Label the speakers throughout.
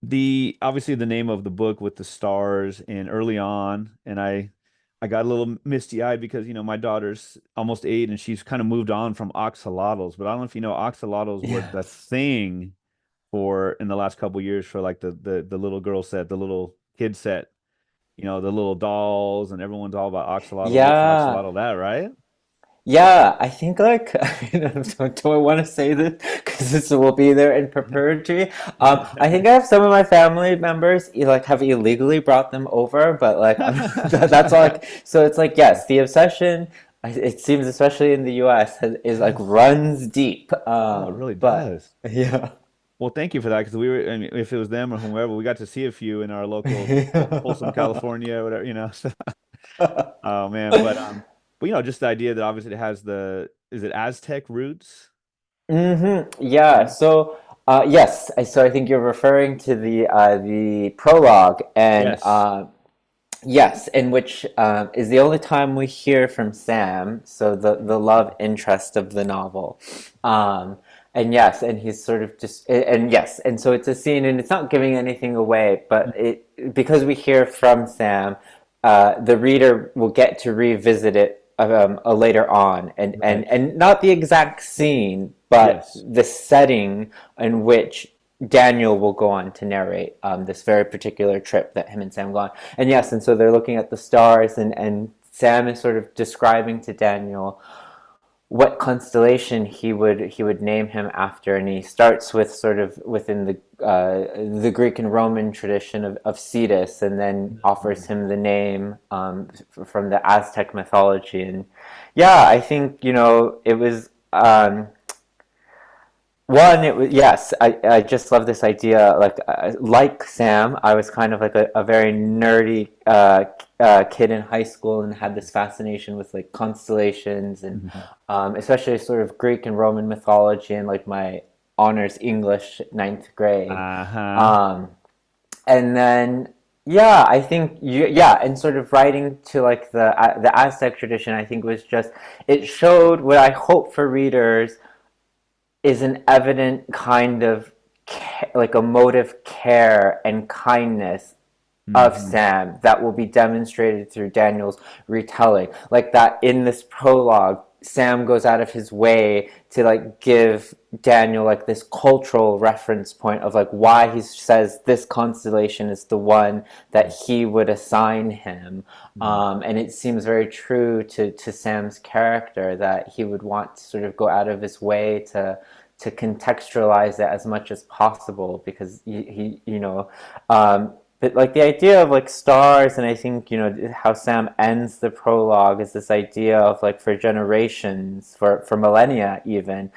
Speaker 1: The obviously the name of the book with the stars and early on, and I got a little misty-eyed because my daughter's almost 8 and she's kind of moved on from axolotls, but I don't know if you know axolotls were
Speaker 2: Yeah.
Speaker 1: the thing for in the last couple years for like the little girl set, the little kid set, the little dolls, and everyone's all about axolotl this,
Speaker 2: Yeah.
Speaker 1: axolotl that, right?
Speaker 2: Yeah, I think like do I want to say this because this will be there in perpetuity? I think I have some of my family members like have illegally brought them over, but like that's all. Like, so it's like yes, the obsession. It seems especially in the U.S. Is like
Speaker 1: Yes.
Speaker 2: runs deep.
Speaker 1: Oh, it really
Speaker 2: But
Speaker 1: does.
Speaker 2: yeah.
Speaker 1: Well, thank you for that because we were, I mean, if it was them or whomever, we got to see a few in our local Folsom, California, whatever, Oh man, but just the idea that obviously it has is it Aztec roots?
Speaker 2: Yeah.
Speaker 1: Yeah.
Speaker 2: So, yes. So I think you're referring to the prologue, and
Speaker 1: Yes.
Speaker 2: yes, in which is the only time we hear from Sam. So the love interest of the novel, and yes, and he's sort of just and yes, and so it's a scene, and it's not giving anything away, but it because we hear from Sam, the reader will get to revisit it later on,
Speaker 1: Right.
Speaker 2: and not the exact scene, but
Speaker 1: Yes.
Speaker 2: the setting in which Daniel will go on to narrate this very particular trip that him and Sam go on. And yes, and so they're looking at the stars, and Sam is sort of describing to Daniel what constellation he would name him after, and he starts with sort of within the Greek and Roman tradition of Cetus, and then offers
Speaker 1: Mhm.
Speaker 2: him the name from the Aztec mythology. And yeah, I think it was. One, it was yes. I just love this idea. Like Sam, I was kind of like a very nerdy kid in high school and had this fascination with like constellations and
Speaker 1: Mhm.
Speaker 2: especially sort of Greek and Roman mythology and like my honors English ninth grade.
Speaker 1: Uh-huh.
Speaker 2: Um, and then yeah, I think yeah, and sort of writing to like the Aztec tradition, I think was just it showed what I hope for readers is an evident kind of like emotive care and kindness of
Speaker 1: Hmm.
Speaker 2: Sam that will be demonstrated through Daniel's retelling. Like that in this prologue, Sam goes out of his way to like give Daniel like this cultural reference point of like why he says this constellation is the one that he would assign him. And it seems very true to Sam's character that he would want to sort of go out of his way to contextualize it as much as possible because but like the idea of like stars, and I think how Sam ends the prologue is this idea of like for generations, for millennia even,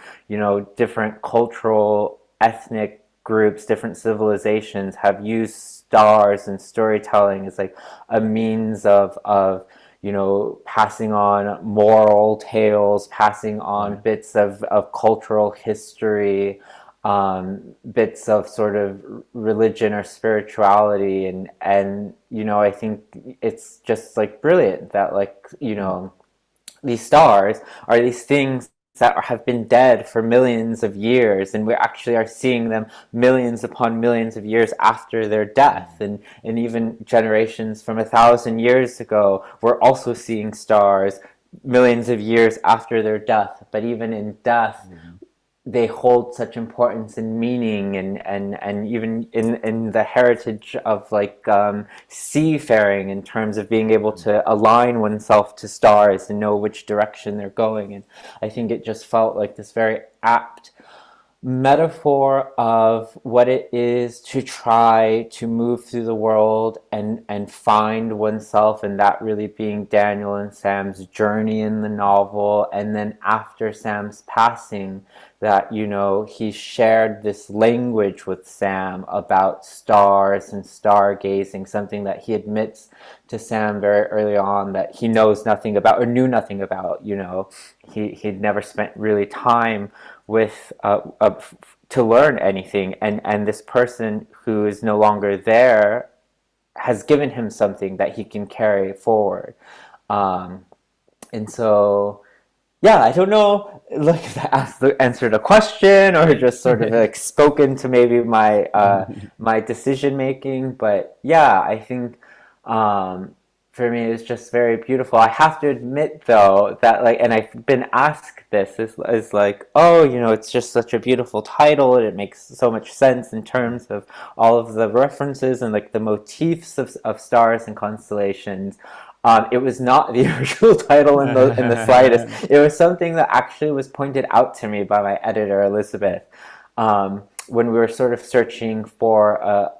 Speaker 2: different cultural ethnic groups, different civilizations have used stars and storytelling as like a means of passing on moral tales, passing on
Speaker 1: Right.
Speaker 2: bits of cultural history, bits of sort of religion or spirituality, and I think it's just like brilliant that like these stars are these things that have been dead for millions of years, and we actually are seeing them millions upon millions of years after their death, and even generations from 1,000 years ago we're also seeing stars millions of years after their death, but even in death
Speaker 1: Mhm.
Speaker 2: they hold such importance and meaning, and even in the heritage of like seafaring in terms of being able to align oneself to stars and know which direction they're going. And I think it just felt like this very apt metaphor of what it is to try to move through the world and find oneself, and that really being Daniel and Sam's journey in the novel. And then after Sam's passing, that he shared this language with Sam about stars and stargazing, something that he admits to Sam very early on that he knows nothing about or knew nothing about. He'd never spent really time with to learn anything, and this person who is no longer there has given him something that he can carry forward. um, and so yeah, I don't know, like if that answered a question or just sort of like spoken to maybe my decision making. But yeah, I think um, for me it's just very beautiful. I have to admit though that like, and I've been asked this is like, oh, it's just such a beautiful title. And it makes so much sense in terms of all of the references and like the motifs of stars and constellations. It was not the original title in the slightest. It was something that actually was pointed out to me by my editor Elizabeth when we were sort of searching for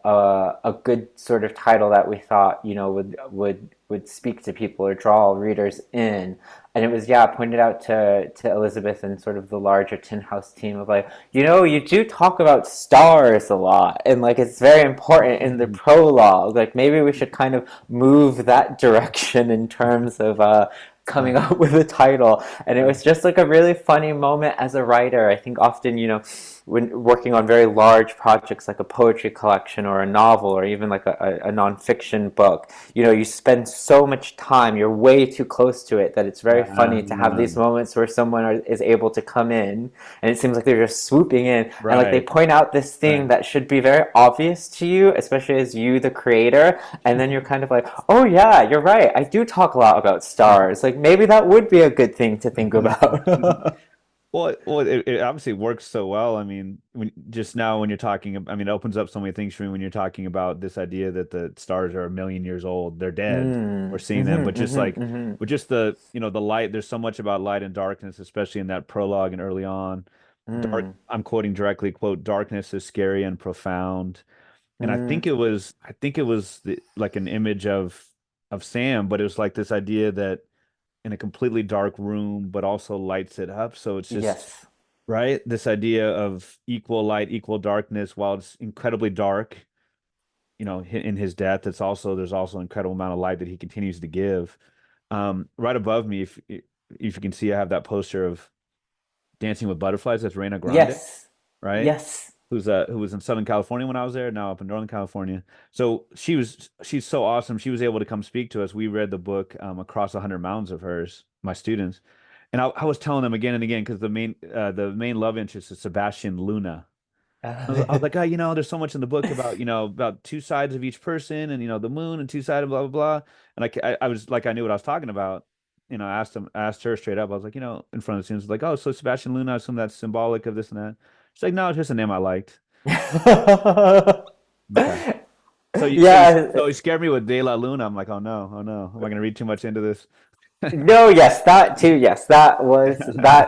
Speaker 2: a good sort of title that we thought would speak to people or draw readers in. And it was, yeah, pointed out to Elizabeth and sort of the larger Tin House team of like, you do talk about stars a lot, and like it's very important in the prologue. Like maybe we should kind of move that direction in terms of coming up with a title. And it was just like a really funny moment as a writer. I think often, when working on very large projects like a poetry collection or a novel or even like a nonfiction book, you spend so much time, you're way too close to it, that it's very funny to have these moments where someone is able to come in and it seems like they're just swooping in and like they
Speaker 1: Right.
Speaker 2: point out this thing
Speaker 1: Right.
Speaker 2: that should be very obvious to you, especially as you, the creator, and then you're kind of like, oh yeah, you're right, I do talk a lot about stars. Like maybe that would be a good thing to think about.
Speaker 1: Well, it obviously works so well. I mean, just now when you're talking, I mean, it opens up so many things for me when you're talking about this idea that the stars are a million years old. They're dead. We're seeing them, but just like,
Speaker 2: Mm.
Speaker 1: but just the light. There's so much about light and darkness, especially in that prologue and early on.
Speaker 2: Mm.
Speaker 1: I'm quoting directly, quote, "Darkness is scary and profound." And
Speaker 2: Mm.
Speaker 1: I think it was like an image of Sam, but it was like this idea that in a completely dark room, but also lights it up. So it's just,
Speaker 2: Yes.
Speaker 1: right? This idea of equal light, equal darkness, while it's incredibly dark, in his death, there's also an incredible amount of light that he continues to give. Right above me, if you can see, I have that poster of Dancing with Butterflies. That's Reina Grande,
Speaker 2: Yes.
Speaker 1: right?
Speaker 2: Yes.
Speaker 1: Who was in Southern California when I was there, now up in Northern California. So she's so awesome. She was able to come speak to us. We read the book Across 100 Mountains of hers, my students, and I was telling them again and again because the main love interest is Sebastian Luna. I was like, oh, there's so much in the book about about two sides of each person, and the moon and two sides of blah blah blah. And I was like, I knew what I was talking about. Asked her straight up. I was like, in front of the students, like, oh, so Sebastian Luna, I assume that's symbolic of this and that. She's like, no, it's just a name I liked. Okay.
Speaker 2: Yeah.
Speaker 1: So you scared me with De La Luna. I'm like, oh no, oh no. Am I gonna read too much into this?
Speaker 2: No, yes, that too. Yes, that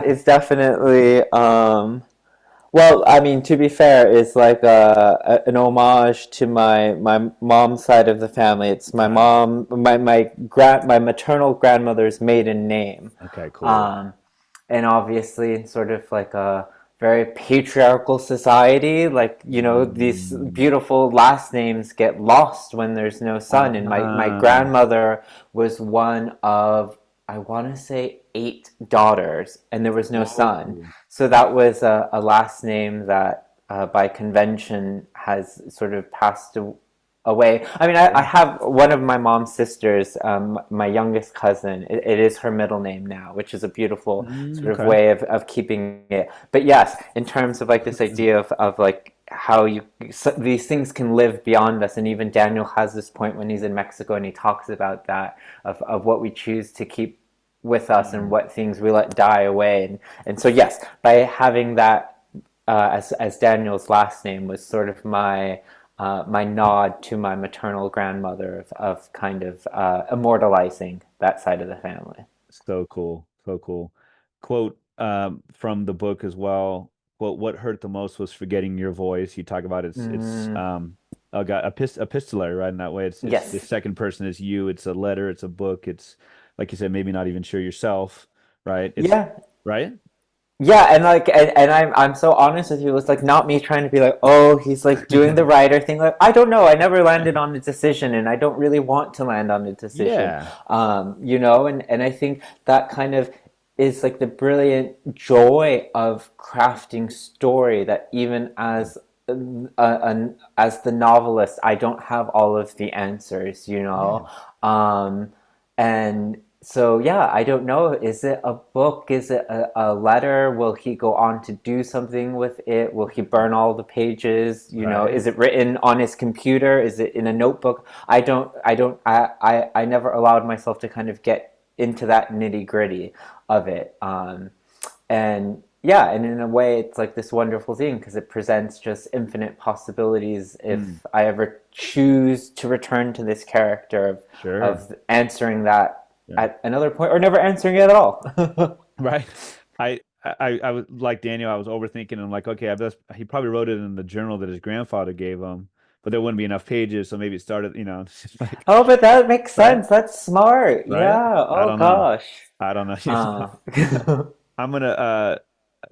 Speaker 2: is definitely well, I mean, to be fair, it's like an homage to my mom's side of the family. It's my
Speaker 1: Okay.
Speaker 2: mom, my maternal grandmother's maiden name.
Speaker 1: Okay, cool.
Speaker 2: Um, and obviously in sort of like a very patriarchal society, like these
Speaker 1: Mm.
Speaker 2: beautiful last names get lost when there's no son. And my
Speaker 1: Ah.
Speaker 2: grandmother was one of, I want to say, 8 daughters, and there was no son.
Speaker 1: Whoa.
Speaker 2: So that was a last name that by convention has sort of passed away. I mean, I
Speaker 1: Yeah.
Speaker 2: have one of my mom's sisters, my youngest cousin. It is her middle name now, which is a beautiful sort of
Speaker 1: Okay.
Speaker 2: way of keeping it. But yes, in terms of like this idea of like how these things can live beyond us, and even Daniel has this point when he's in Mexico and he talks about that of what we choose to keep with us and
Speaker 1: Mm.
Speaker 2: what things we let die away. And so yes, by having that as Daniel's last name was sort of my nod to my maternal grandmother of kind of immortalizing that side of the family.
Speaker 1: So cool. So cool. Quote from the book as well. Quote, what hurt the most was forgetting your voice. You talk about it's
Speaker 2: Mm,
Speaker 1: epistolary, right? In that way. It's the
Speaker 2: yes.
Speaker 1: second person is you, it's a letter, it's a book, it's like you said, maybe not even sure yourself, right? It's
Speaker 2: Yeah.
Speaker 1: right?
Speaker 2: Yeah, and like and I'm so honest with you. It's like not me trying to be like, oh, he's like doing the writer thing. Like I don't know. I never landed on a decision, and I don't really want to land on a decision.
Speaker 1: Yeah.
Speaker 2: And I think that kind of is like the brilliant joy of crafting story. That even as the novelist, I don't have all of the answers.
Speaker 1: Yeah.
Speaker 2: Um, and So yeah, I don't know. Is it a book? Is it a letter? Will he go on to do something with it? Will he burn all the pages? You know,
Speaker 1: Right.
Speaker 2: is it written on his computer? Is it in a notebook? I never allowed myself to kind of get into that nitty gritty of it. And yeah, and in a way, it's like this wonderful thing because it presents just infinite possibilities
Speaker 1: Mm,
Speaker 2: if I ever choose to return to this character
Speaker 1: sure.
Speaker 2: of answering that
Speaker 1: Yeah.
Speaker 2: at another point or never answering it at all.
Speaker 1: Right. I was like Daniel, I was overthinking and I'm like, okay, he probably wrote it in the journal that his grandfather gave him, but there wouldn't be enough pages, so maybe it started, it's just like,
Speaker 2: Oh, but that makes
Speaker 1: right?
Speaker 2: sense. That's smart.
Speaker 1: Right?
Speaker 2: Yeah.
Speaker 1: I
Speaker 2: Oh
Speaker 1: don't know.
Speaker 2: gosh.
Speaker 1: I don't know.
Speaker 2: Uh,
Speaker 1: I'm gonna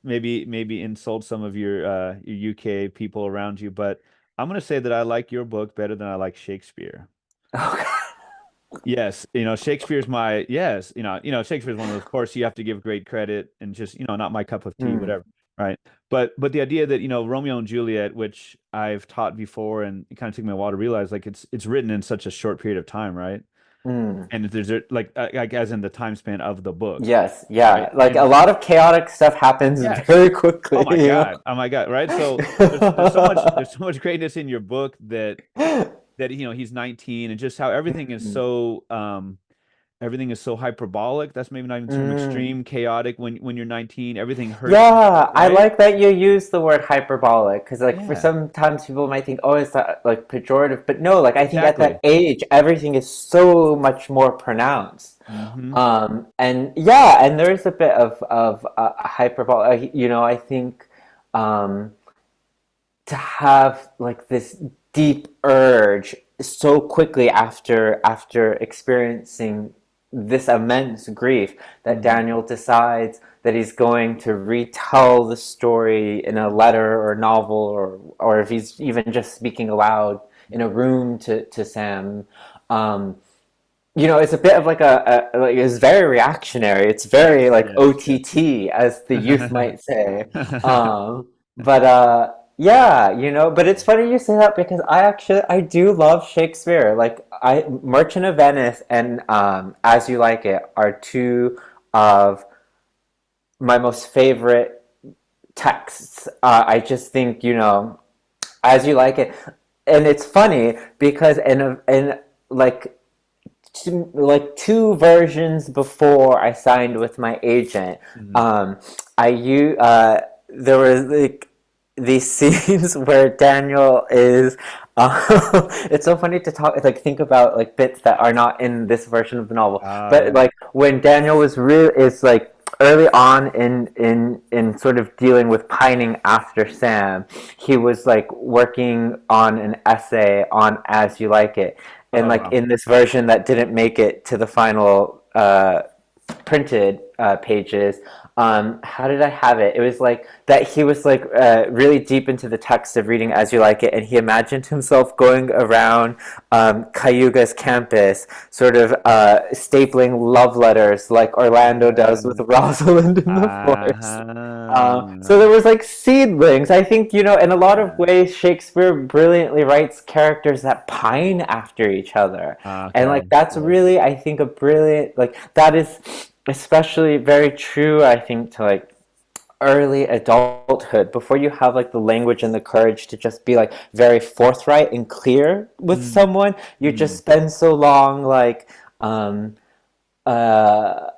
Speaker 1: maybe insult some of your UK people around you, but I'm gonna say that I like your book better than I like Shakespeare.
Speaker 2: okay.
Speaker 1: Yes, Shakespeare's my yes, Shakespeare's one of those, of course you have to give great credit and just, not my cup of tea,
Speaker 2: Mm,
Speaker 1: whatever, right? But the idea that, Romeo and Juliet, which I've taught before and it kind of took me a while to realize like it's written in such a short period of time, right?
Speaker 2: mm.
Speaker 1: And like as in the time span of the book,
Speaker 2: Yes.
Speaker 1: right?
Speaker 2: Yeah. Like a
Speaker 1: And
Speaker 2: lot of chaotic stuff happens
Speaker 1: yes.
Speaker 2: very quickly.
Speaker 1: Oh my God, right? So there's so much greatness in your book that he's 19 and just how
Speaker 2: Mm,
Speaker 1: everything is so hyperbolic. That's maybe not even term
Speaker 2: mm.
Speaker 1: extreme, chaotic when you're 19, everything hurts you,
Speaker 2: Yeah, I
Speaker 1: right?
Speaker 2: like that you use the word hyperbolic because, like, for
Speaker 1: Yeah,
Speaker 2: sometimes people might think, "Oh, is that like pejorative?" But no, like, I think at that
Speaker 1: exactly.
Speaker 2: age, everything is so much more pronounced.
Speaker 1: Hmm.
Speaker 2: And yeah, and there's a bit of hyperbolic. You know, I think um, to have like this deep urge so quickly after experiencing this immense grief that
Speaker 1: Hmm.
Speaker 2: Daniel decides that he's going to retell the story in a letter or novel or if he's even just speaking aloud in a room to Sam. Um, you know, it's a bit of like like it's very reactionary. It's very
Speaker 1: Yes,
Speaker 2: like
Speaker 1: yes, yes.
Speaker 2: OTT, as the youth might say. But yeah, you know. But it's funny you say that because I do love Shakespeare. Like I Merchant of Venice and As You Like It are two of my most favorite texts. I just think As You Like It, and it's funny because in like two versions before I signed with my agent.
Speaker 1: Mhm.
Speaker 2: Um, there were like these scenes where Daniel is. It's so funny to think about like bits that are not in this version of the novel. But
Speaker 1: Yeah.
Speaker 2: like when Daniel was real is like early on in sort of dealing with pining after Sam, he was like working on an essay on As You Like It, and
Speaker 1: Oh
Speaker 2: like
Speaker 1: wow.
Speaker 2: in this version that didn't make it to the final printed pages. How did I have it? It was like that he was like really deep into the text of reading As You Like It, and he imagined himself going around Cayuga's campus, sort of stapling love letters like Orlando does with Rosalind in the forest. So there
Speaker 1: Uh-huh.
Speaker 2: was like seedlings. I think, in a lot of
Speaker 1: Yeah.
Speaker 2: ways, Shakespeare brilliantly writes characters that pine after each other. And like
Speaker 1: Okay.
Speaker 2: that's
Speaker 1: Yes.
Speaker 2: really, I think, a brilliant like that is especially very true, I think, to like early adulthood before you have like the language and the courage to just be like very forthright and clear with
Speaker 1: Mm,
Speaker 2: someone. You just
Speaker 1: mm.
Speaker 2: spend so long like um uh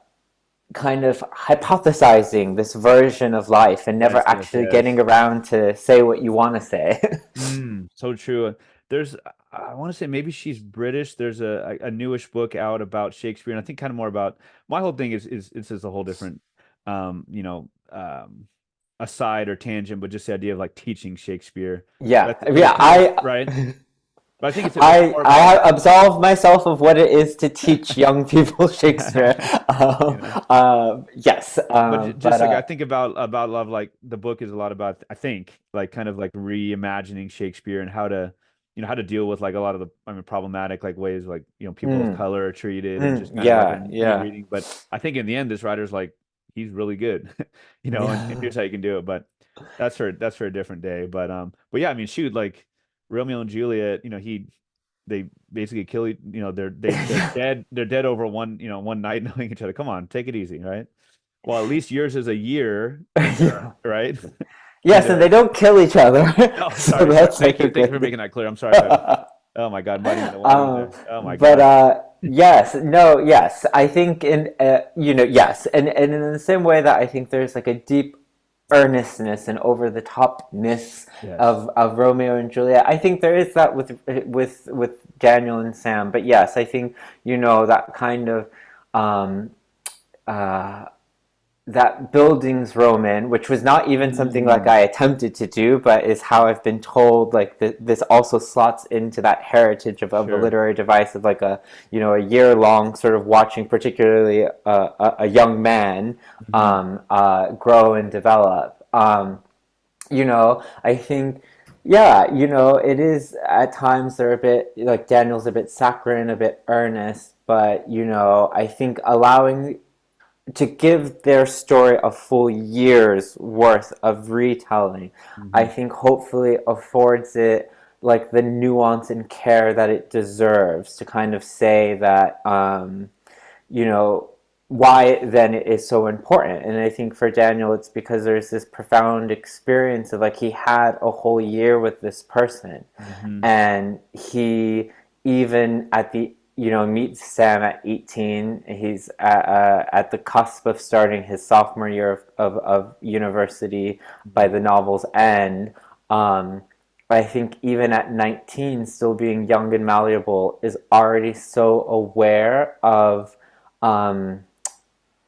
Speaker 2: kind of hypothesizing this version of life and never
Speaker 1: Yes, yes,
Speaker 2: actually getting
Speaker 1: yes.
Speaker 2: around to say what you want to say.
Speaker 1: So true. There's, I want to say maybe she's British. There's a newish book out about Shakespeare, and I think kind of more about my whole thing is it's just a whole different, um, you know, um, aside or tangent, but just the idea of like teaching Shakespeare.
Speaker 2: Yeah,
Speaker 1: But it's
Speaker 2: yeah,
Speaker 1: kind of right. But I think it's
Speaker 2: I
Speaker 1: more
Speaker 2: I
Speaker 1: about
Speaker 2: have absolved myself of what it is to teach young people Shakespeare.
Speaker 1: you know.
Speaker 2: Yes,
Speaker 1: But just
Speaker 2: but
Speaker 1: like I think about love, like the book is a lot about I think like kind of like reimagining Shakespeare and how to deal with like a lot of the problematic like ways like people of
Speaker 2: mm,
Speaker 1: color are treated and just kind of like
Speaker 2: yeah,
Speaker 1: in
Speaker 2: yeah,
Speaker 1: rereading. But I think in the end, this writer's like he's really good, and
Speaker 2: yeah.
Speaker 1: here's how you can do it. But that's for a different day. But yeah, I mean, shoot, like Romeo and Juliet, he. they basically kill they're dead, they're dead over one night knowing each other. Come on, take it easy, right? Well, at least yours is a year,
Speaker 2: Yeah.
Speaker 1: right? And
Speaker 2: Yes, and they don't kill each other,
Speaker 1: oh,
Speaker 2: so
Speaker 1: sorry.
Speaker 2: that's like a
Speaker 1: Thank you for
Speaker 2: good
Speaker 1: making that clear. I'm sorry if I, oh my God, muddying the waters
Speaker 2: Um,
Speaker 1: there. Oh my
Speaker 2: but
Speaker 1: gosh.
Speaker 2: yes, no, yes. I think yes, and in the same way that I think there's like a deep earnestness and over the topness
Speaker 1: Yes.
Speaker 2: of Romeo and Juliet. I think there is that with Daniel and Sam. But yes, I think that kind of um, uh, that Bildungsroman, which was not even something like
Speaker 1: Mm,
Speaker 2: I attempted to do, but is how I've been told. Like this also slots into that heritage of a
Speaker 1: sure.
Speaker 2: literary device of like a year long sort of watching, particularly a young man
Speaker 1: Hmm.
Speaker 2: grow and develop. I think, yeah, it is at times they're a bit like Daniel's a bit saccharine, a bit earnest, but I think allowing to give their story a full year's worth of retelling, I
Speaker 1: Hmm.
Speaker 2: think hopefully affords it like the nuance and care that it deserves to kind of say that, you know, why then it is so important. And I think for Daniel, it's because there's this profound experience of like he had a whole year with this person,
Speaker 1: Hmm.
Speaker 2: and he even at the meets Sam at 18. He's at the cusp of starting his sophomore year of university by the novel's end. um, I think even at 19, still being young and malleable, is already so aware of um,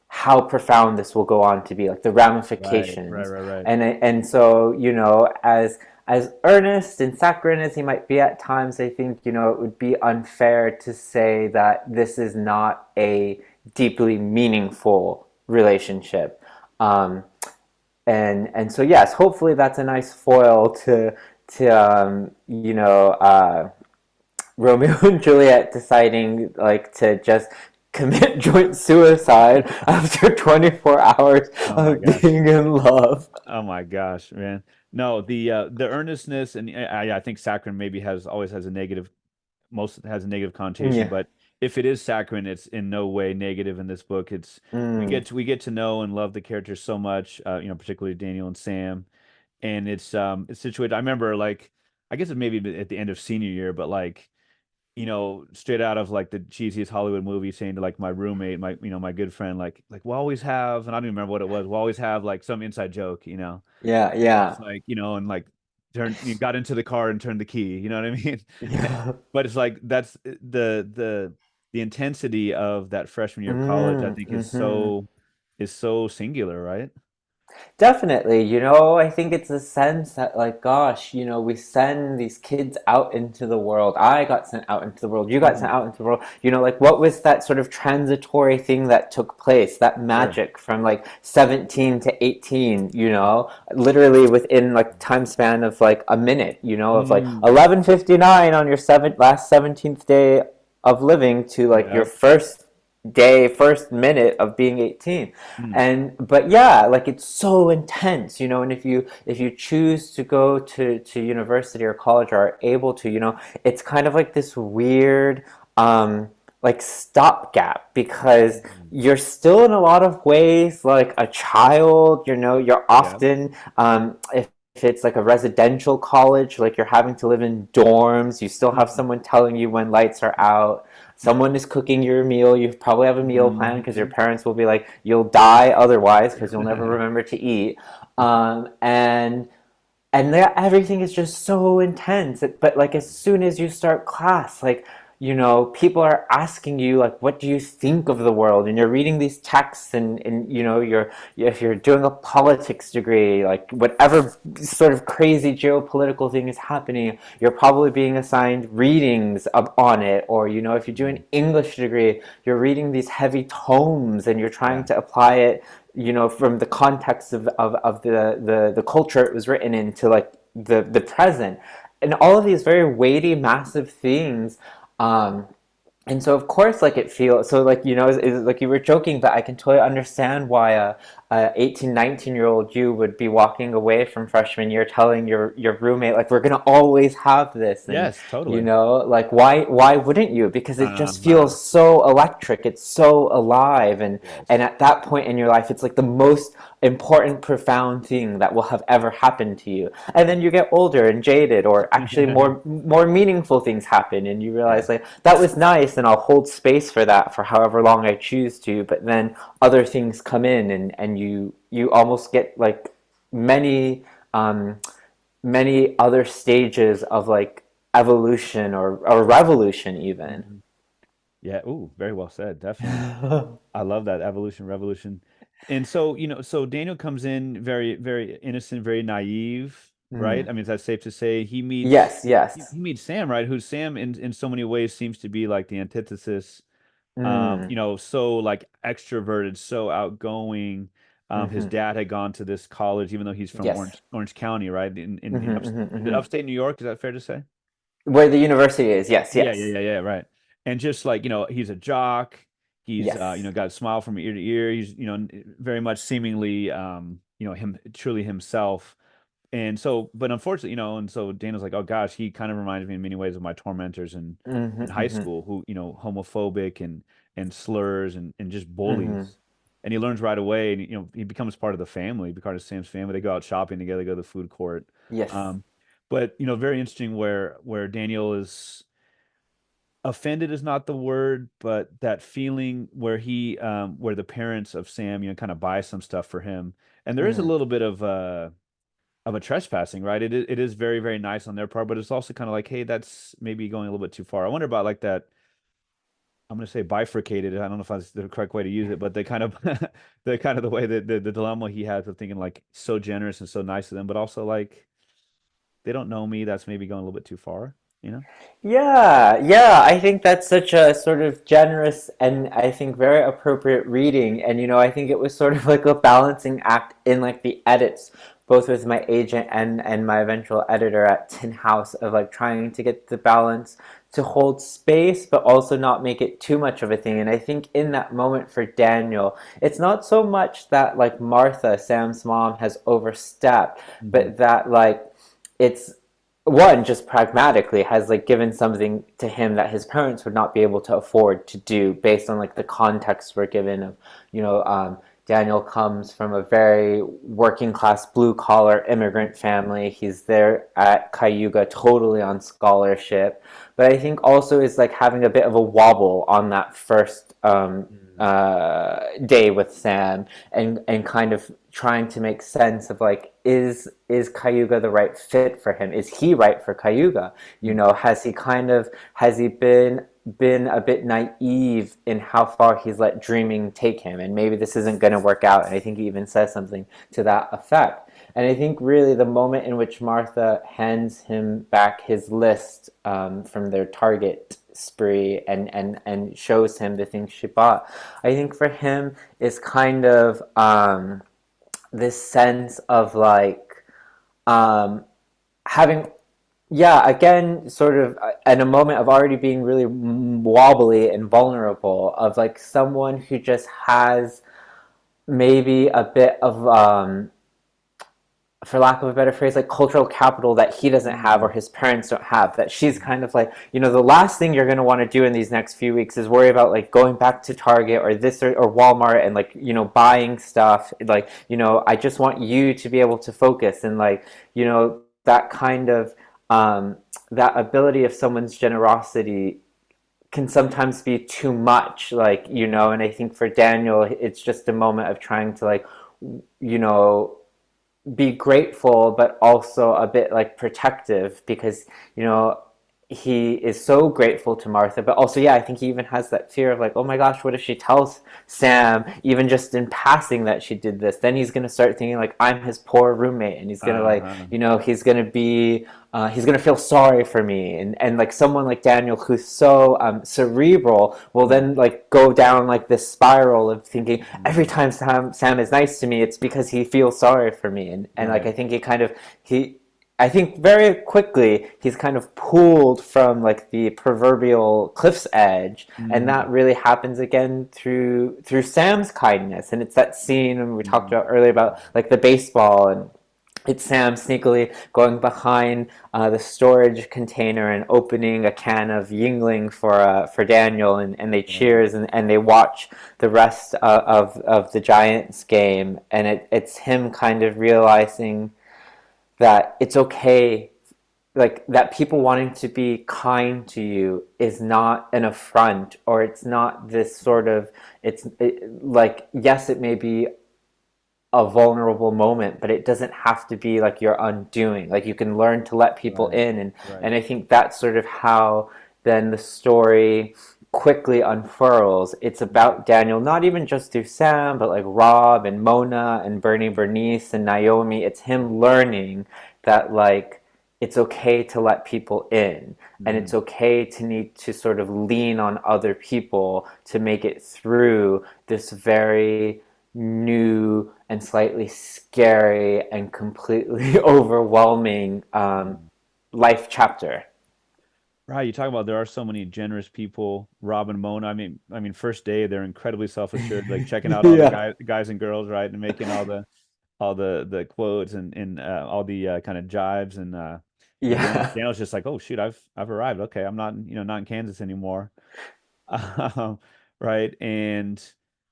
Speaker 2: how profound this will go on to be, like the
Speaker 1: Right,
Speaker 2: ramifications.
Speaker 1: right.
Speaker 2: And so as earnest and saccharine as he might be at times, I think it would be unfair to say that this is not a deeply meaningful relationship. Um, and so yes, hopefully that's a nice foil to Romeo and Juliet deciding like to just commit joint suicide after 24 hours
Speaker 1: Oh my
Speaker 2: of
Speaker 1: gosh.
Speaker 2: being in love.
Speaker 1: Oh my gosh, man. No, the earnestness and I think saccharine maybe has always has a negative most has a negative connotation,
Speaker 2: Yeah.
Speaker 1: but if it is saccharine, it's in no way negative in this book. It's
Speaker 2: Mm.
Speaker 1: we get to know and love the characters so much, particularly Daniel and Sam, and it's situated. I remember like I guess it maybe at the end of senior year, but like straight out of like the cheesiest Hollywood movie, saying to like my roommate, my good friend, like we'll always have, and I don't even remember what it was. We'll always have like some inside joke.
Speaker 2: Yeah,
Speaker 1: It's
Speaker 2: yeah.
Speaker 1: like, and like you got into the car and turned the key, you know what I mean?
Speaker 2: Yeah.
Speaker 1: But it's like that's the intensity of that freshman year of college, I think
Speaker 2: Mm-hmm.
Speaker 1: is so singular, right?
Speaker 2: Definitely, I think it's a sense that, like, gosh, we send these kids out into the world. I got sent out into the world. You got
Speaker 1: Hmm.
Speaker 2: sent out into the world. Like, what was that sort of transitory thing that took place, that
Speaker 1: Sure.
Speaker 2: magic from like 17 to 18, literally within like time span of like a minute, of like
Speaker 1: Mm.
Speaker 2: 11:59 on your last 17th day of living to like your
Speaker 1: Yep.
Speaker 2: first minute of being 18.
Speaker 1: Mm.
Speaker 2: But yeah, like it's so intense, and if you choose to go to university or college or are able to, it's kind of like this weird like stopgap, because
Speaker 1: Mm.
Speaker 2: you're still in a lot of ways like a child. You're
Speaker 1: Yep.
Speaker 2: often if it's like a residential college, like you're having to live in dorms, you still have someone telling you when lights are out. Someone is cooking your meal. You probably have a meal plan because your
Speaker 1: Mhm.
Speaker 2: parents will be like, you'll die otherwise because you'll never remember to eat. And there, everything is just so intense. But like as soon as you start class, like people are asking you like, what do you think of the world? And you're reading these texts, and you're if you're doing a politics degree, like whatever sort of crazy geopolitical thing is happening, you're probably being assigned readings on it. Or if you do an English degree, you're reading these heavy tomes and you're trying
Speaker 1: Yeah.
Speaker 2: to apply it from the context of the culture it was written into like the present, and all of these very weighty massive things. um and so of course like it feels so like like you were joking, but I can totally understand why 18, 19-year-old you would be walking away from freshman year telling your roommate, like, we're gonna always have this. And
Speaker 1: Yes, totally.
Speaker 2: like, why wouldn't you? Because it just
Speaker 1: Uh,
Speaker 2: feels so electric, it's so alive. And
Speaker 1: yes.
Speaker 2: at that point in your life, it's like the most important, profound thing that will have ever happened to you. And then you get older and jaded, or actually more meaningful things happen, and you realize,
Speaker 1: Yeah.
Speaker 2: like, that was nice, and I'll hold space for that for however long I choose to. But then other things come in, and you almost get like many many other stages of like evolution, or revolution even.
Speaker 1: Mhm. Yeah. Ooh, very well said. Definitely. I love that evolution, revolution. And so, so Daniel comes in very, very innocent, very naive, right?
Speaker 2: Mm.
Speaker 1: I mean, that's safe to say. He meets
Speaker 2: Yes,
Speaker 1: he
Speaker 2: yes.
Speaker 1: meets Sam, right? Who's Sam in so many ways seems to be like the antithesis.
Speaker 2: Mm.
Speaker 1: So like extroverted, so outgoing. His
Speaker 2: Mm-hmm.
Speaker 1: dad had gone to this college, even though he's from
Speaker 2: Yes.
Speaker 1: Orange County, right?
Speaker 2: Mm-hmm, mm-hmm,
Speaker 1: Is it
Speaker 2: mm-hmm.
Speaker 1: upstate New York? Is that fair to say?
Speaker 2: Where the university is, yes,
Speaker 1: Yeah, yeah,
Speaker 2: yes,
Speaker 1: yeah, yeah, right. And just like, he's a jock. He's
Speaker 2: yes.
Speaker 1: got a smile from ear to ear. He's, very much seemingly him truly himself. And so, but unfortunately, and so Dana's like, oh gosh, he kind of reminds me in many ways of my tormentors
Speaker 2: Mm-hmm,
Speaker 1: in high
Speaker 2: mm-hmm,
Speaker 1: school who, homophobic and slurs and just
Speaker 2: mm-hmm.
Speaker 1: bullies. And he learns right away, and he becomes part of the family, part of Sam's family. They go out shopping together, go to the food court.
Speaker 2: Yes.
Speaker 1: Um, but very interesting where Daniel is offended is not the word, but that feeling where the parents of Sam, kind of buy some stuff for him. And there is a
Speaker 2: Mm.
Speaker 1: little bit of a trespassing, right? It is very, very nice on their part, but it's also kind of like, hey, that's maybe going a little bit too far. I wonder about like that. I'm going to say bifurcated. I don't know if that's the correct way to use it, but they kind of the way that the dilemma he has of thinking like so generous and so nice to them, but also like they don't know me. That's maybe going a little bit too far, you know?
Speaker 2: Yeah, yeah, I think that's such a sort of generous and I think very appropriate reading. And I think it was sort of like a balancing act in like the edits, both with my agent and my eventual editor at Tin House, of like trying to get the balance to hold space but also not make it too much of a thing. And I think in that moment for Daniel, it's not so much that like Martha, Sam's mom, has overstepped,
Speaker 1: Hmm.
Speaker 2: but that like it's one, just pragmatically has like given something to him that his parents would not be able to afford to do, based on like the context we're given of, Daniel comes from a very working class blue collar immigrant family. He's there at Cayuga totally on scholarship, but I think also is like having a bit of a wobble on that first day with Sam, and kind of trying to make sense of like, is Cayuga the right fit for him? Is he right for Cayuga? Has he been a bit naive in how far he's let dreaming take him, and maybe this isn't going to work out. And I think he even says something to that effect. And I think really the moment in which Martha hands him back his list from their Target spree, and shows him the things she bought, I think for him is kind of this sense of like um, having, yeah, again, sort of in a moment of already being really wobbly and vulnerable, of like someone who just has maybe a bit of for lack of a better phrase, like cultural capital that he doesn't have, or
Speaker 1: Mm.
Speaker 2: his parents don't have, that she's kind of like, the last thing you're going to want to do in these next few weeks is worry about like going back to Target or this, or Walmart, and like, buying stuff. Like, I just want you to be able to focus, and like, that kind of, that ability of someone's generosity can sometimes be too much, like, and I think for Daniel, it's just a moment of trying to like, you know, be grateful but also a bit like protective, because he is so grateful to Martha, but also, yeah, I think he even has that fear of like, oh my gosh, what if she tells Sam, even just in passing, that she did this? Then he's gonna start thinking like, I'm his poor roommate, and he's gonna like,
Speaker 1: Uh-huh.
Speaker 2: he's gonna feel sorry for me, and like someone like Daniel, who's so cerebral, will then like go down like this spiral of thinking every
Speaker 1: Mhm.
Speaker 2: time Sam is nice to me, it's because he feels sorry for me, and like
Speaker 1: Right.
Speaker 2: I think he kind of he I think very quickly he's kind of pulled from like the proverbial cliff's edge, and that
Speaker 1: Mm,
Speaker 2: really happens again through Sam's kindness. And it's that scene when we talked
Speaker 1: mm,
Speaker 2: about earlier about like the baseball, and it's Sam sneakily going behind the storage container and opening a can of Yingling for Daniel, and they
Speaker 1: right.
Speaker 2: cheers, and they watch the rest of the Giants game, and it's him kind of realizing that it's okay, like that people wanting to be kind to you is not an affront, or it's not this sort of, like, yes, it may be a vulnerable moment, but it doesn't have to be like your undoing. Like, you can learn to let people
Speaker 1: Right.
Speaker 2: in, and
Speaker 1: Right.
Speaker 2: I think that's sort of how then the story quickly unfurls. It's
Speaker 1: Mm,
Speaker 2: about Daniel, not even just through Sam, but like Rob and Mona and Bernice and Naomi. It's him learning that, like, it's okay to let people in, and it's
Speaker 1: mm.
Speaker 2: okay to need to sort of lean on other people to make it through this very new and slightly scary and completely overwhelming
Speaker 1: Mm.
Speaker 2: life chapter.
Speaker 1: Right, you talk about there are so many generous people. Rob and Mona. I mean, first day they're incredibly self-assured, like checking out all the
Speaker 2: Yeah.
Speaker 1: guys and girls, right, and making all the quotes and all the kind of jives and
Speaker 2: Yeah.
Speaker 1: Daniel's just like, oh shoot, I've arrived. Okay, I'm not not in Kansas anymore. Um, right. And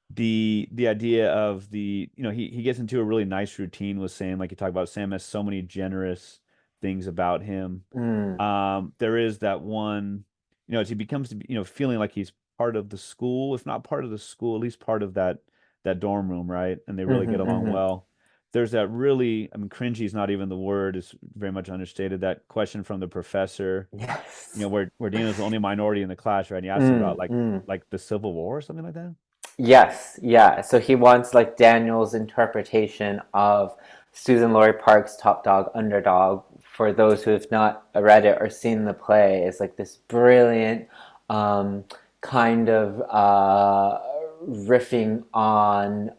Speaker 1: the idea of he gets into a really nice routine with Sam, like you talk about. Sam has so many generous things about him.
Speaker 2: Mm.
Speaker 1: There is that one, as he becomes feeling like he's part of the school, if not part of the school, at least part of that dorm room, right? And they really
Speaker 2: Mm-hmm,
Speaker 1: get along
Speaker 2: mm-hmm.
Speaker 1: well. There's that really, I mean, cringy is not even the word, it's very much understated. That question from the professor,
Speaker 2: Yes.
Speaker 1: where Daniel's the only minority in the class, right? And he asks him about
Speaker 2: Mm, mm.
Speaker 1: like the Civil War or something like that.
Speaker 2: Yes, yeah. So he wants like Daniel's interpretation of Susan Laurie Park's Top Dog Underdog. For those who have not read it or seen the play, is like this brilliant um, kind of riffing on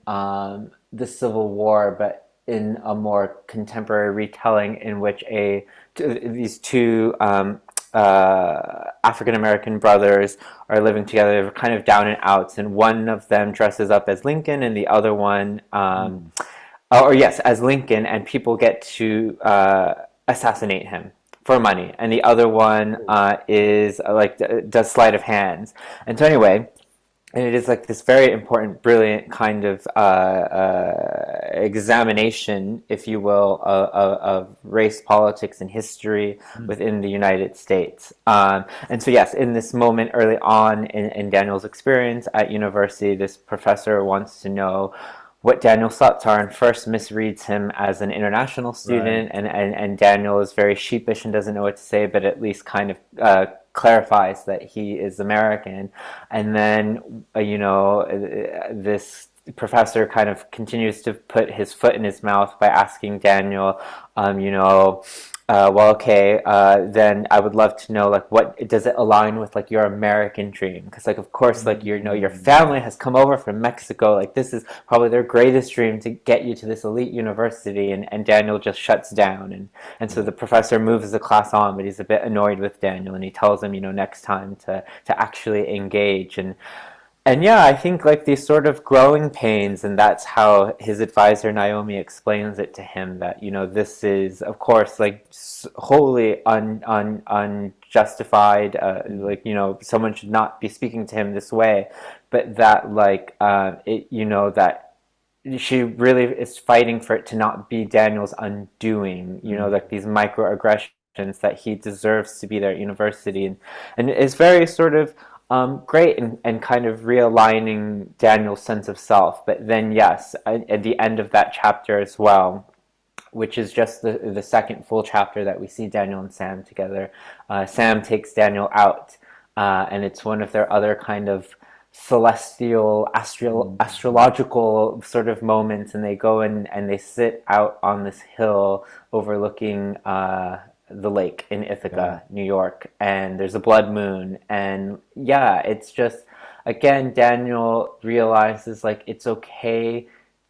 Speaker 2: the Civil War, but in a more contemporary retelling, in which these two African American brothers are living together. They're kind of down and outs, and one of them dresses up as Lincoln, and the other one,
Speaker 1: Mm,
Speaker 2: or yes, as Lincoln, and people get to assassinate him for money, and the other one
Speaker 1: oh,
Speaker 2: is like does sleight of hands. And so anyway, and it is like this very important, brilliant kind of examination, if you will, of race politics and history
Speaker 1: mm,
Speaker 2: within the United States. And so, yes, in this moment early on in Daniel's experience at university, this professor wants to know what Daniel's thoughts are, and first misreads him as an international
Speaker 1: right.
Speaker 2: student, and Daniel is very sheepish and doesn't know what to say, but at least kind of clarifies that he is American. And then, this professor kind of continues to put his foot in his mouth by asking Daniel, well, okay, then I would love to know, like, what does it align with, like, your American dream? Because, like, of course, like, your
Speaker 1: Mm,
Speaker 2: family has come over from Mexico. Like, this is probably their greatest dream, to get you to this elite university. And Daniel just shuts down. And so
Speaker 1: yeah.
Speaker 2: the professor moves the class on, but he's a bit annoyed with Daniel, and he tells him, next time to actually engage. And yeah, I think like these sort of growing pains, and that's how his advisor Naomi explains it to him, that this is, of course, like wholly unjustified.
Speaker 1: Mm,
Speaker 2: Like, someone should not be speaking to him this way, but that, like, that she really is fighting for it to not be Daniel's undoing.
Speaker 1: mm,
Speaker 2: Like these microaggressions, that he deserves to be there at university, and it's very sort of great, and kind of realigning Daniel's sense of self. But then, yes, at the end of that chapter as well, which is just the second full chapter that we see Daniel and Sam together, Sam takes Daniel out, and it's one of their other kind of celestial,
Speaker 1: mm,
Speaker 2: astrological sort of moments, and they go and they sit out on this hill overlooking the lake in
Speaker 1: yeah.
Speaker 2: Ithaca, New York, and there's a blood moon. And yeah, it's just, again, Daniel realizes, like, it's okay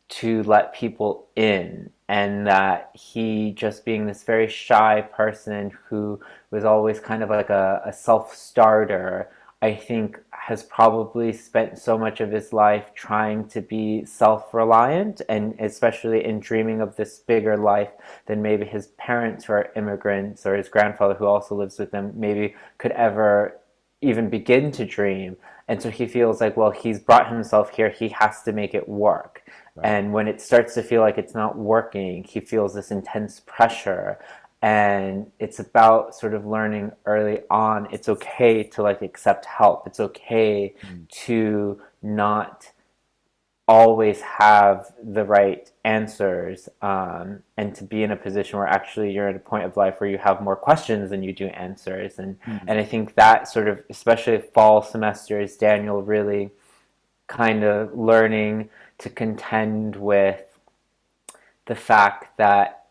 Speaker 2: to let people in, and that he just being this very shy person who was always kind of like a self-starter, I think has probably spent so much of his life trying to be self-reliant, and especially in dreaming of this bigger life than maybe his parents who are immigrants or his grandfather who also lives with them maybe could ever even begin to dream. And so he feels like, well, he's brought himself here, he has to make it work.
Speaker 1: Right.
Speaker 2: And when it starts to feel like it's not working, he feels this intense pressure. And it's about sort of learning early on it's okay to like accept help. It's okay
Speaker 1: Mm.
Speaker 2: to not always have the right answers, and to be in a position where actually you're at a point of life where you have more questions than you do answers. And
Speaker 1: Mm.
Speaker 2: I think that sort of, especially fall semesters, Daniel really kind of learning to contend with the fact that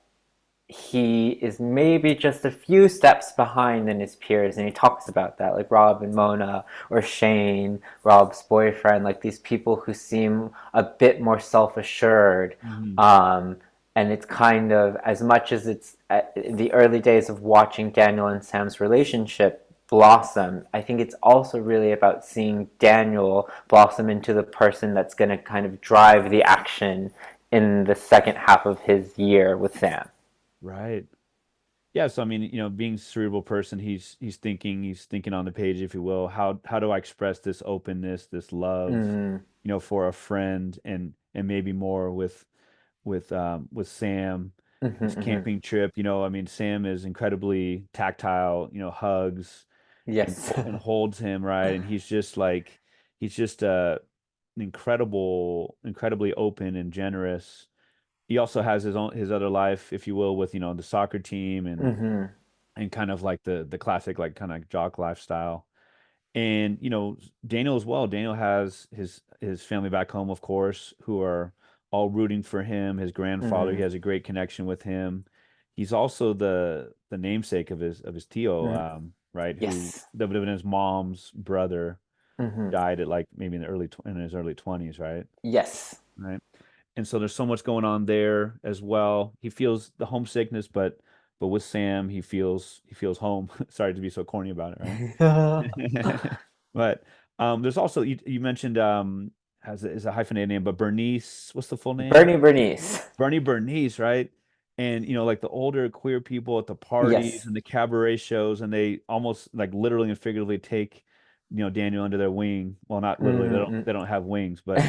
Speaker 2: he is maybe just a few steps behind than his peers, and he talks about that, like Rob and Mona, or Shane, Rob's boyfriend, like these people who seem a bit more self-assured.
Speaker 1: Mhm.
Speaker 2: um, and it's kind of, as much as it's the early days of watching Daniel and Sam's relationship blossom, I think it's also really about seeing Daniel blossom into the person that's going to kind of drive the action in the second half of his year with Sam.
Speaker 1: Right. Yeah, so I mean, being a cerebral person, he's thinking on the page, if you will. How do I express this openness, this love,
Speaker 2: Mm,
Speaker 1: for a friend, and maybe more with Sam,
Speaker 2: mhm,
Speaker 1: this
Speaker 2: mhm.
Speaker 1: camping trip. I mean, Sam is incredibly tactile, hugs
Speaker 2: Yes.
Speaker 1: and holds him, right? And he's just incredibly open and generous. He also has his other life, if you will, with the soccer team
Speaker 2: Hmm.
Speaker 1: and kind of like the classic like kind of jock lifestyle. And Daniel as well. Daniel has his family back home, of course, who are all rooting for him. His grandfather, he
Speaker 2: Hmm.
Speaker 1: has a great connection with him. He's also the namesake of his Tio,
Speaker 2: Hmm.
Speaker 1: right? Who
Speaker 2: Yes.
Speaker 1: his mom's brother
Speaker 2: Hmm.
Speaker 1: died at like maybe in his early 20s, right?
Speaker 2: Yes.
Speaker 1: Right. And so there's so much going on there as well. He feels the homesickness, but with Sam, he feels home. Sorry to be so corny about it, right? But there's also you mentioned has is a hyphenated name, but Bernice, what's the full name?
Speaker 2: Bernie Bernice.
Speaker 1: Bernie Bernice, right? And like the older queer people at the parties
Speaker 2: Yes.
Speaker 1: and the cabaret shows, and they almost like literally and figuratively take Daniel under their wing. Well, not literally, they don't
Speaker 2: Hmm.
Speaker 1: they don't have wings, but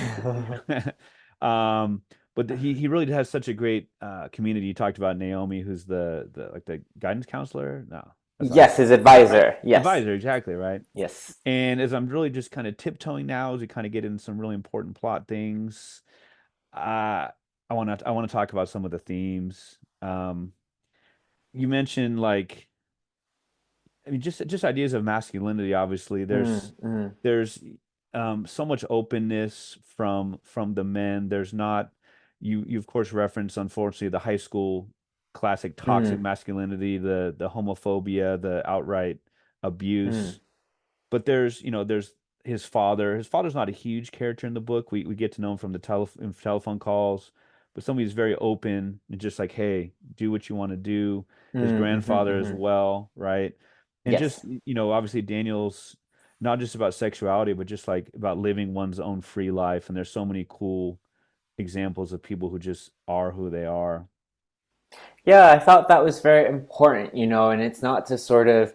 Speaker 1: um, but he really has such a great community. You talked about Naomi, who's the like the guidance counselor. No, that's not
Speaker 2: Yes, his
Speaker 1: right.
Speaker 2: advisor. Yes.
Speaker 1: Advisor, exactly, right.
Speaker 2: Yes.
Speaker 1: And as I'm really just kind of tiptoeing now, as we kind of get into some really important plot things, uh, I want to talk about some of the themes. You mentioned like, I mean, just ideas of masculinity. Obviously,
Speaker 2: Mm,
Speaker 1: there's
Speaker 2: mm,
Speaker 1: there's so much openness from the men. There's not you of course reference unfortunately the high school classic toxic
Speaker 2: mm,
Speaker 1: masculinity, the homophobia, the outright
Speaker 2: mm,
Speaker 1: abuse. But there's his father. His father's not a huge character in the book. We get to know him from the telephone calls, but somebody who's very open and just like, hey, do what you want to do. His
Speaker 2: mm, mhm,
Speaker 1: grandfather as
Speaker 2: mhm.
Speaker 1: well, right? And just
Speaker 2: Yes.
Speaker 1: obviously Daniel's not just about sexuality, but just like about living one's own free life. And there's so many cool examples of people who just are who they are.
Speaker 2: Yeah, I thought that was very important, and it's not to sort of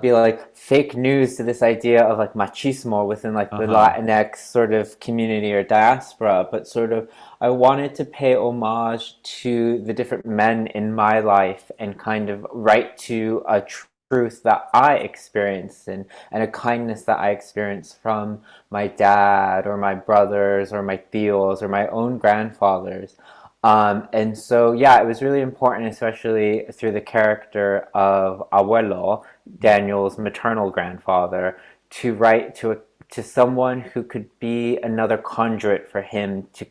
Speaker 2: be like fake news to this idea of like machismo within like the
Speaker 1: Uh-huh.
Speaker 2: Latinx sort of community or diaspora, but sort of I wanted to pay homage to the different men in my life and kind of write to a truth that I experienced, and a kindness that I experienced from my dad or my brothers or my tios or my own grandfathers. And so, yeah, it was really important, especially through the character of Abuelo, Daniel's maternal grandfather, to write to someone who could be another conduit for him to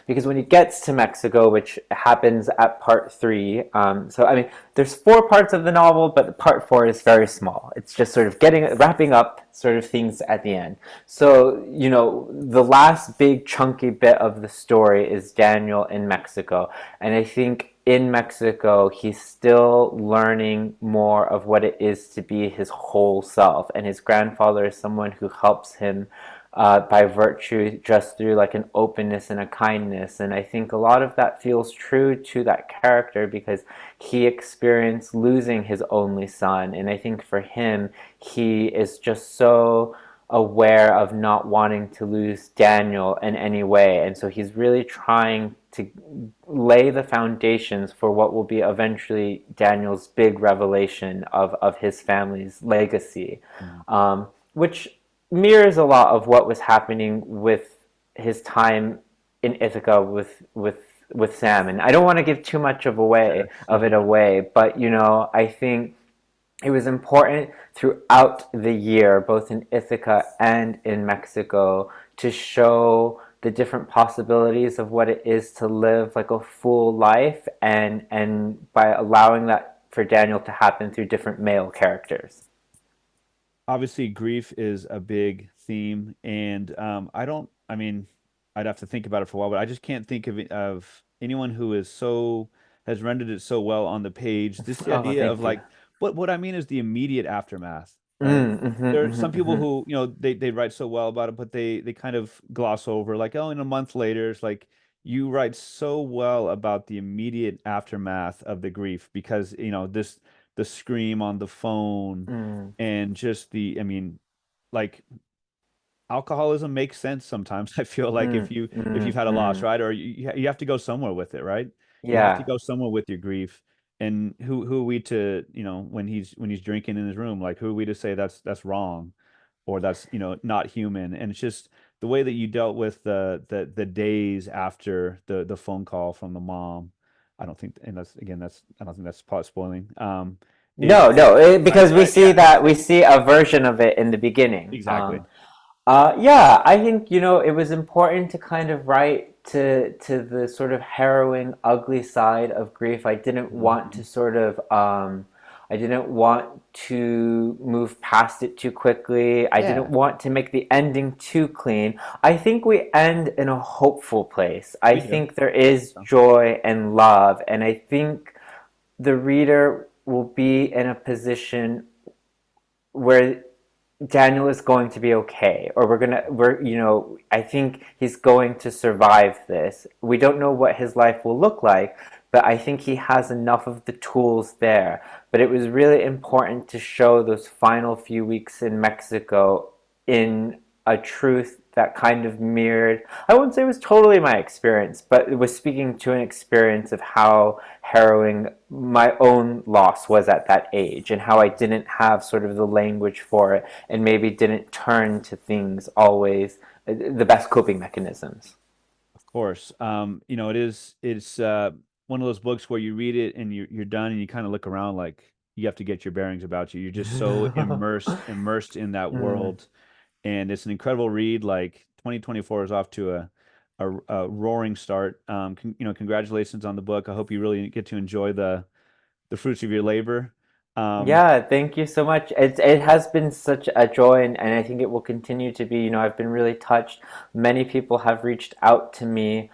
Speaker 2: because when he gets to Mexico, which happens at part three, so I mean there's four parts of the novel, but part four is very small. It's just sort of wrapping up sort of things at the end. So the last big chunky bit of the story is Daniel in Mexico, and I think in Mexico, he's still learning more of what it is to be his whole self. And his grandfather is someone who helps him by virtue just through like an openness and a kindness. And I think a lot of that feels true to that character because he experienced losing his only son. And I think for him, he is just so aware of not wanting to lose Daniel in any way. And so he's really trying to lay the foundations for what will be eventually Daniel's big revelation of his family's legacy, which mirrors a lot of what was happening with his time in Ithaca with Sam. And I don't want to give too much of it away, but I think it was important throughout the year, both in Ithaca and in Mexico, to show the different possibilities of what it is to live like a full life, and by allowing that for Daniel to happen through different male characters.
Speaker 1: Obviously, grief is a big theme, and I mean, I'd have to think about it for a while, but I just can't think of anyone who has rendered it so well on the page. This the
Speaker 2: Oh,
Speaker 1: idea of
Speaker 2: thank you.
Speaker 1: like what I mean is the immediate aftermath, right?
Speaker 2: Mm, mm-hmm,
Speaker 1: There are
Speaker 2: mm-hmm,
Speaker 1: some people
Speaker 2: mm-hmm.
Speaker 1: who, they write so well about it, but they kind of gloss over like, oh, in a month later, it's like you write so well about the immediate aftermath of the grief because, the scream on the phone
Speaker 2: Mm,
Speaker 1: and just I mean, like alcoholism makes sense sometimes. I feel like
Speaker 2: mm,
Speaker 1: if you've
Speaker 2: mm,
Speaker 1: had a loss,
Speaker 2: mm.
Speaker 1: right? Or you have to go somewhere with it, right? You have to
Speaker 2: Yeah.
Speaker 1: go somewhere with your grief. And who are we to, when he's drinking in his room, like who are we to say that's wrong or that's, not human? And it's just the way that you dealt with the days after the phone call from the mom. I don't think, and I don't think that's plot spoiling.
Speaker 2: No,
Speaker 1: Is
Speaker 2: no,
Speaker 1: right,
Speaker 2: because
Speaker 1: right, yeah,
Speaker 2: we see a version of it in the beginning.
Speaker 1: exactly.
Speaker 2: Yeah, I think it was important to kind of write to the sort of harrowing, ugly side of grief.
Speaker 1: Mhm.
Speaker 2: I didn't want to move past it too quickly. I didn't
Speaker 1: Yeah,
Speaker 2: want to make the ending too clean. I think we end in a hopeful place. I
Speaker 1: we do.
Speaker 2: think there is
Speaker 1: So,
Speaker 2: joy and love, and I think the reader will be in a position where Daniel is going to be okay, or I think he's going to survive this. We don't know what his life will look like, but I think he has enough of the tools there. But it was really important to show those final few weeks in Mexico in a truth that kind of mirrored, I wouldn't say it was totally my experience, but it was speaking to an experience of how harrowing my own loss was at that age and how I didn't have sort of the language for it and maybe didn't turn to things always the best coping mechanisms.
Speaker 1: of course, it's one of those books where you read it and you're done and you kind of look around like you have to get your bearings about you. You're just so immersed in that
Speaker 2: Mm.
Speaker 1: world, and it's an incredible read. Like 2024 is off to a roaring start. Congratulations on the book. I hope you really get to enjoy the fruits of your labor. Um,
Speaker 2: Yeah, thank you so much. It has been such a joy, and I think it will continue to be. I've been really touched. Many people have reached out to me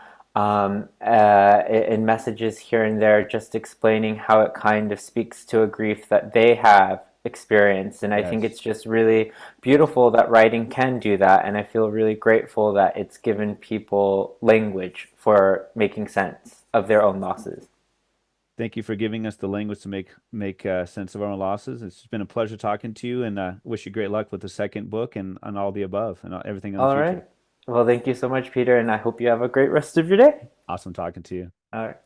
Speaker 2: in messages here and there, just explaining how it kind of speaks to a grief that they have experienced. And I think
Speaker 1: yes.
Speaker 2: it's just really beautiful that writing can do that. And I feel really grateful that it's given people language for making sense of their own losses.
Speaker 1: Thank you for giving us the language to make sense of our own losses. It's been a pleasure talking to you, and wish you great luck with the second book and on all the above and everything in the
Speaker 2: All
Speaker 1: future.
Speaker 2: right. Well, thank you so much, Peter, and I hope you have a great rest of your day.
Speaker 1: Awesome talking to you.
Speaker 2: All right.